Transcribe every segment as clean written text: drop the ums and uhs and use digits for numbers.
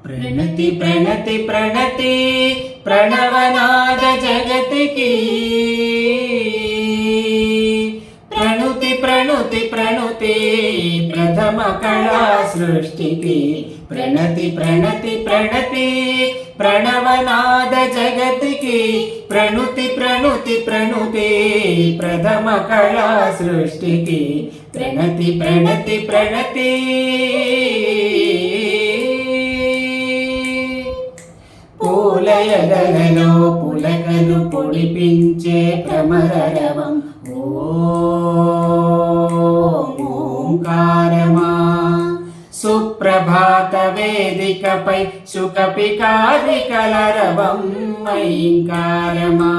प्रणति प्रणति प्रणति प्रणवनाद जगतिकी प्रणुति प्रणुति प्रणुति प्रथम कला सृष्टिकी प्रणति प्रणति प्रणति प्रणवनाद जगतिकी प्रणुति प्रणुति प्रणुति प्रथम कला सृष्टिकी प्रणति प्रणति प्रणति పూలయగలలో పులకలు పొడిపించే భ్రమరరవం ఓంకారమా సుప్రభాత వేదికపై సుఖపికారికలరవం ఐంకారమా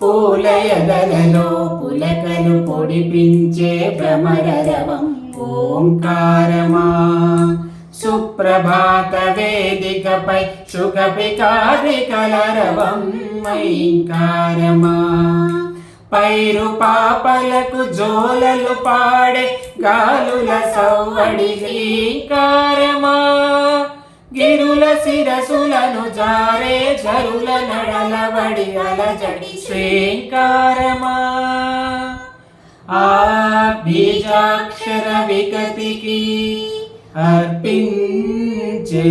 పూలయగలలో పులకలు పొడిపించే భ్రమరరవం ఓంకారమా సుప్రభాత వేదికపై సుఖపికారికలరవం ఐంకారమా పైరు పాపలకు జోలలు పాడే గాలుల సవ్వడి శ్రీకారమా గిరుల శిరసులను జారే జరుల నడలవడి అలజడి శ్రీకారమా ఆ బీజాక్షర వికతికి अर्पिंचे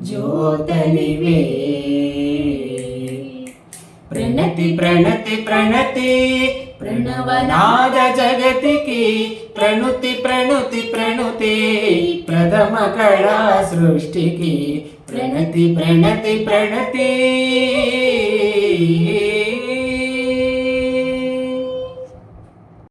ज्योतनिवे प्रणति प्रणति प्रणति प्रणवनाद जगतिकी प्रणुति प्रणुति प्रणुति प्रथम कला सृष्टिकी प्रणति प्रणति प्रणति